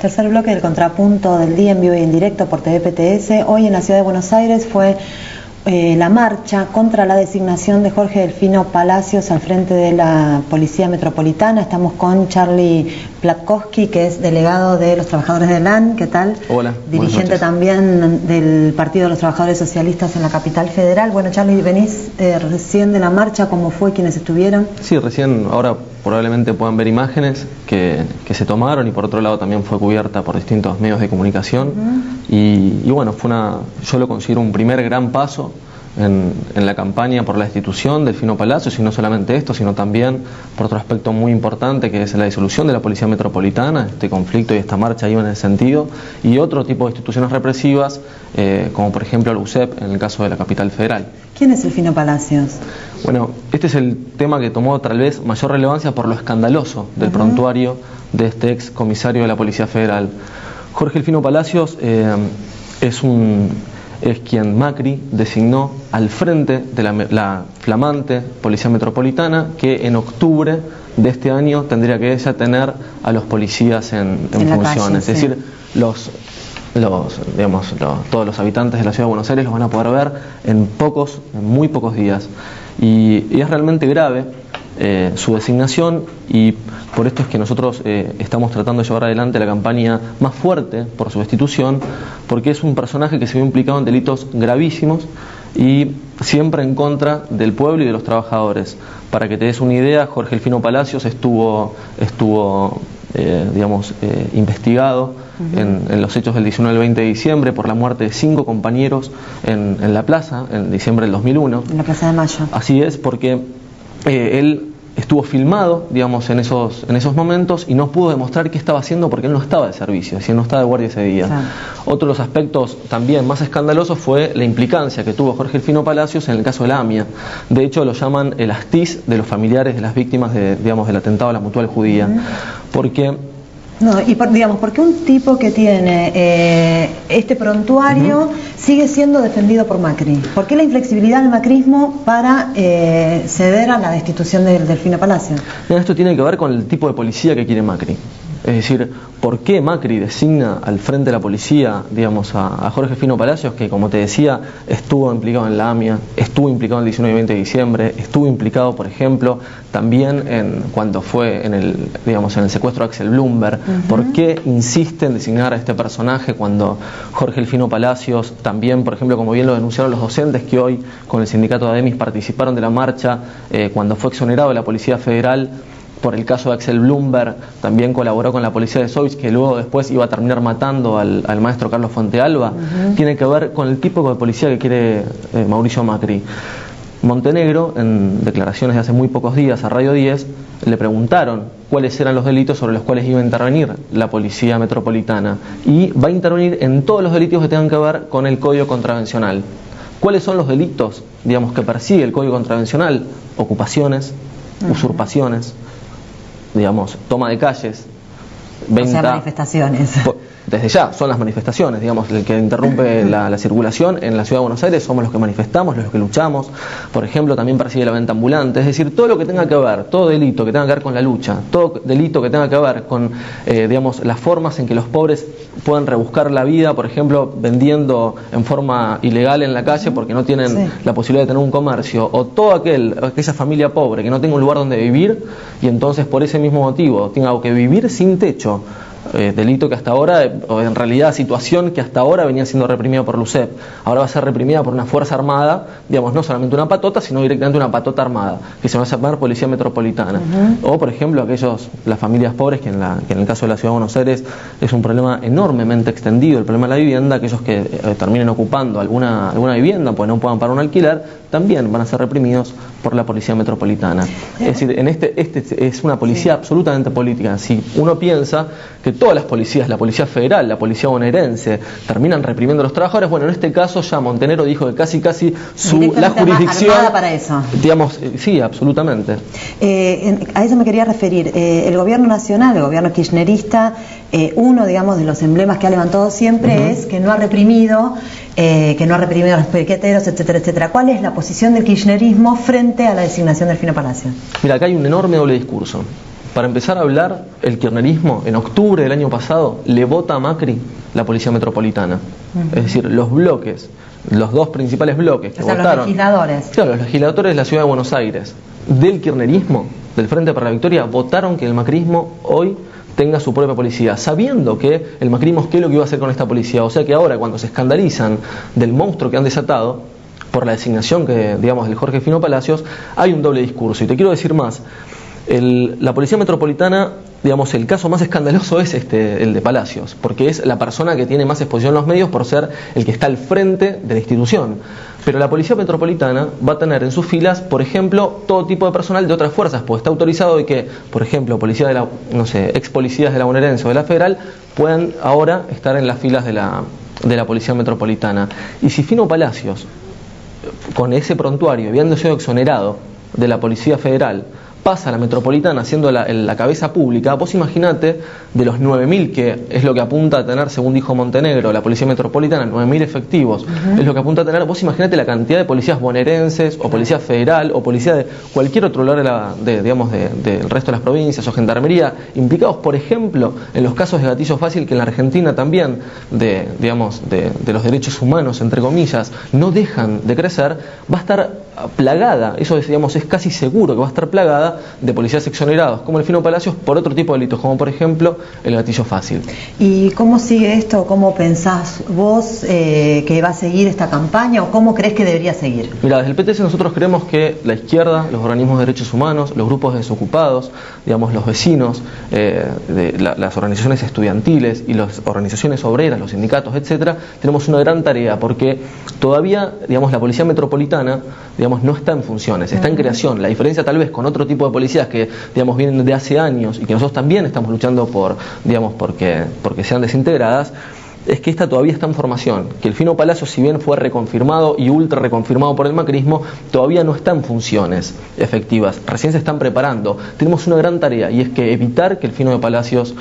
Tercer bloque del Contrapunto del día en vivo y en directo por TVPTS. Hoy en la ciudad de Buenos Aires fue la marcha contra la designación de Jorge Delfino Palacios al frente de la Policía Metropolitana. Estamos con Charlie Platkowski, que es delegado de los trabajadores de LAN. ¿Qué tal? Hola. Dirigente también del Partido de los Trabajadores Socialistas en la capital federal. Bueno, Charlie, venís recién de la marcha. ¿Cómo fue? ¿Quiénes estuvieron? Sí, recién, ahora probablemente puedan ver imágenes que se tomaron, y por otro lado también fue cubierta por distintos medios de comunicación. Y bueno, yo lo considero un primer gran paso en la campaña por la destitución de Delfino Palacios, y no solamente esto, sino también por otro aspecto muy importante, que es la disolución de la Policía Metropolitana. Este conflicto y esta marcha iban en ese sentido, y otro tipo de instituciones represivas, como por ejemplo la UCEP en el caso de la capital federal. ¿Quién es Delfino Palacios? Bueno, este es el tema que tomó tal vez mayor relevancia por lo escandaloso del prontuario de este ex comisario de la Policía Federal. Jorge Delfino Palacios es quien Macri designó al frente de la flamante Policía Metropolitana, que en octubre de este año tendría que ya tener a los policías en funciones. Calle, es decir, todos los habitantes de la ciudad de Buenos Aires los van a poder ver en muy pocos días. Y es realmente grave su designación, y por esto es que nosotros estamos tratando de llevar adelante la campaña más fuerte por su destitución, porque es un personaje que se vio implicado en delitos gravísimos y siempre en contra del pueblo y de los trabajadores. Para que te des una idea, Jorge Delfino Palacios estuvo investigado en los hechos del 19 al 20 de diciembre por la muerte de 5 compañeros en la plaza, en diciembre del 2001. En la Plaza de Mayo. Así es, porque él estuvo filmado, en esos momentos, y no pudo demostrar qué estaba haciendo porque él no estaba de servicio, es decir, no estaba de guardia ese día. Claro. Otro de los aspectos también más escandalosos fue la implicancia que tuvo Jorge Delfino Palacios en el caso de la AMIA. De hecho, lo llaman el astiz de los familiares de las víctimas del atentado a la Mutual Judía. Porque... No, y ¿por qué un tipo que tiene este prontuario sigue siendo defendido por Macri? ¿Por qué la inflexibilidad del macrismo para ceder a la destitución de Delfino Palacios? Mira, esto tiene que ver con el tipo de policía que quiere Macri. Es decir, ¿por qué Macri designa al frente de la policía, a Jorge Delfino Palacios, que, como te decía, estuvo implicado en la AMIA, estuvo implicado en el 19 y 20 de diciembre, estuvo implicado, por ejemplo, también cuando fue en el secuestro de Axel Bloomberg? ¿Por qué insiste en designar a este personaje cuando Jorge Delfino Palacios también, por ejemplo, como bien lo denunciaron los docentes que hoy con el sindicato de ADEMIS participaron de la marcha, cuando fue exonerado de la Policía Federal por el caso de Axel Bloomberg, también colaboró con la policía de Sois, que luego después iba a terminar matando al maestro Carlos Fontealba? Tiene que ver con el tipo de policía que quiere Mauricio Macri. Montenegro, en declaraciones de hace muy pocos días a Radio 10, le preguntaron cuáles eran los delitos sobre los cuales iba a intervenir la Policía Metropolitana, y va a intervenir en todos los delitos que tengan que ver con el Código Contravencional. ¿Cuáles son los delitos, que persigue el Código Contravencional? Ocupaciones, usurpaciones, toma de calles, venta, manifestaciones. Desde ya son las manifestaciones, el que interrumpe la circulación en la ciudad de Buenos Aires somos los que manifestamos, los que luchamos. Por ejemplo, también persigue la venta ambulante, es decir, todo lo que tenga que ver, todo delito que tenga que ver con la lucha, todo delito que tenga que ver con las formas en que los pobres puedan rebuscar la vida, por ejemplo, vendiendo en forma ilegal en la calle porque no tienen la posibilidad de tener un comercio, o toda aquella familia pobre que no tenga un lugar donde vivir y entonces por ese mismo motivo tenga que vivir sin techo. Delito que hasta ahora, o en realidad situación que hasta ahora venía siendo reprimida por la UCEP, ahora va a ser reprimida por una fuerza armada, no solamente una patota, sino directamente una patota armada, que se va a llamar Policía Metropolitana. O, por ejemplo, las familias pobres, que en el caso de la Ciudad de Buenos Aires es un problema enormemente extendido, el problema de la vivienda, aquellos que terminen ocupando alguna vivienda, pues no puedan pagar un alquiler, también van a ser reprimidos por la Policía Metropolitana. Es decir, este es una policía absolutamente política. Si uno piensa que todas las policías, la Policía Federal, la Policía Bonaerense, terminan reprimiendo a los trabajadores, bueno, en este caso ya Montenegro dijo que casi la jurisdicción armada para eso. Sí, absolutamente. A eso me quería referir. El gobierno nacional, el gobierno kirchnerista, uno, de los emblemas que ha levantado siempre es que no ha reprimido a los piqueteros, etcétera, etcétera. ¿Cuál es la posición del kirchnerismo frente a la designación de Delfino Palacios? Mira, acá hay un enorme doble discurso. Para empezar a hablar, el kirchnerismo en octubre del año pasado le vota a Macri la Policía Metropolitana. Es decir, los bloques, los dos principales bloques que votaron, los legisladores. Claro, los legisladores de la Ciudad de Buenos Aires, del kirchnerismo, del Frente para la Victoria, votaron que el macrismo hoy tenga su propia policía, sabiendo que el macrismo, ¿qué es lo que iba a hacer con esta policía? O sea que ahora, cuando se escandalizan del monstruo que han desatado por la designación que, digamos, del Jorge Fino Palacios, hay un doble discurso. Y te quiero decir más, la Policía Metropolitana, digamos, el caso más escandaloso es el de Palacios, porque es la persona que tiene más exposición en los medios por ser el que está al frente de la institución. Pero la Policía Metropolitana va a tener en sus filas, por ejemplo, todo tipo de personal de otras fuerzas, pues está autorizado de que, por ejemplo, policía de la, no sé, ex policías de la bonaerense o de la federal puedan ahora estar en las filas de la Policía Metropolitana. Y si Fino Palacios, con ese prontuario, habiendo sido exonerado de la Policía Federal, pasa a la Metropolitana siendo la cabeza pública, vos imaginate, de los 9.000, que es lo que apunta a tener, según dijo Montenegro, la Policía Metropolitana, 9.000 efectivos, es lo que apunta a tener, vos imaginate la cantidad de policías bonaerenses, o policía federal, o policía de cualquier otro lugar del resto de las provincias, o gendarmería, implicados, por ejemplo, en los casos de gatillo fácil, que en la Argentina también, de los derechos humanos, entre comillas, no dejan de crecer, va a estar plagada, eso es, digamos, es casi seguro que va a estar plagada de policías exonerados como el Fino Palacios por otro tipo de delitos, como por ejemplo el gatillo fácil. ¿Y cómo sigue esto? ¿Cómo pensás vos que va a seguir esta campaña o cómo crees que debería seguir? Mira, desde el PTS nosotros creemos que la izquierda, los organismos de derechos humanos, los grupos de desocupados, digamos, los vecinos, las organizaciones estudiantiles y las organizaciones obreras, los sindicatos, etcétera, tenemos una gran tarea porque todavía, digamos, la Policía Metropolitana, digamos, no está en funciones, está en creación. La diferencia tal vez con otro tipo de policías que, digamos, vienen de hace años y que nosotros también estamos luchando por, digamos, porque sean desintegradas, es que esta todavía está en formación, que el Fino Palacios, si bien fue reconfirmado y ultra reconfirmado por el macrismo, todavía no está en funciones efectivas, recién se están preparando. Tenemos una gran tarea y es que evitar que el Fino de Palacios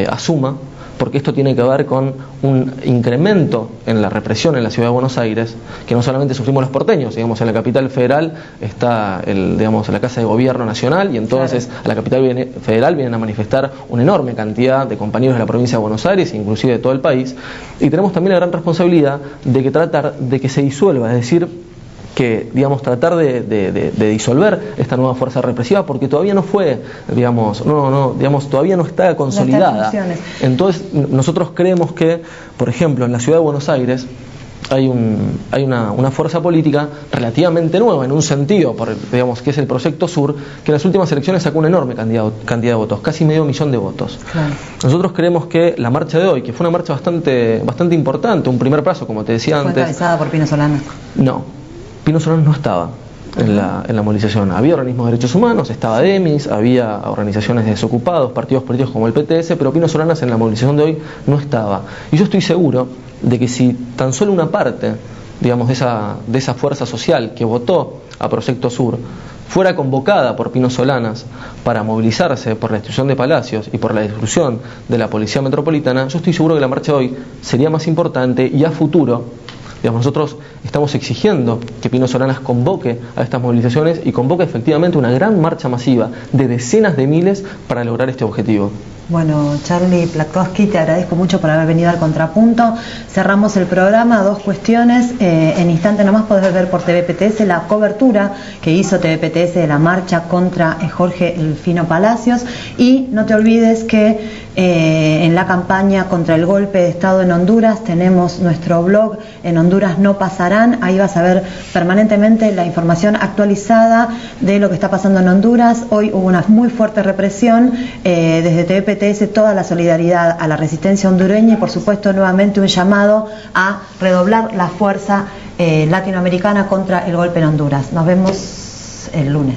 asuma, porque esto tiene que ver con un incremento en la represión en la Ciudad de Buenos Aires, que no solamente sufrimos los porteños, digamos, en la capital federal está la Casa de Gobierno Nacional, y entonces claro, a la capital federal vienen a manifestar una enorme cantidad de compañeros de la provincia de Buenos Aires, inclusive de todo el país, y tenemos también la gran responsabilidad de que tratar de que se disuelva, es decir, que, digamos, tratar de disolver esta nueva fuerza represiva, porque todavía no fue, digamos, todavía no está consolidada. Entonces, nosotros creemos que, por ejemplo, en la Ciudad de Buenos Aires hay una fuerza política relativamente nueva, en un sentido, digamos, que es el Proyecto Sur, que en las últimas elecciones sacó una enorme cantidad de votos, casi 500.000 de votos. Claro. Nosotros creemos que la marcha de hoy, que fue una marcha bastante importante, un primer paso, como te decía antes. ¿Fue encabezada por Pino Solanas? No. Pino Solanas no estaba en la movilización. Había organismos de derechos humanos, estaba DEMIS, había organizaciones de desocupados, partidos políticos como el PTS, pero Pino Solanas en la movilización de hoy no estaba. Y yo estoy seguro de que si tan solo una parte, digamos, de esa fuerza social que votó a Proyecto Sur fuera convocada por Pino Solanas para movilizarse por la destrucción de Palacios y por la destrucción de la Policía Metropolitana, yo estoy seguro que la marcha de hoy sería más importante y a futuro, digamos, nosotros estamos exigiendo que Pino Solanas convoque a estas movilizaciones y convoque efectivamente una gran marcha masiva de decenas de miles para lograr este objetivo. Bueno, Charlie Platkowski, te agradezco mucho por haber venido al Contrapunto. Cerramos el programa, 2 cuestiones. En instante nomás podés ver por TVPTS la cobertura que hizo TVPTS de la marcha contra Jorge el Fino Palacios. Y no te olvides que en la campaña contra el golpe de Estado en Honduras tenemos nuestro blog En Honduras No Pasarán. Ahí vas a ver permanentemente la información actualizada de lo que está pasando en Honduras. Hoy hubo una muy fuerte represión desde TVPTS, toda la solidaridad a la resistencia hondureña y por supuesto nuevamente un llamado a redoblar la fuerza latinoamericana contra el golpe en Honduras. Nos vemos el lunes.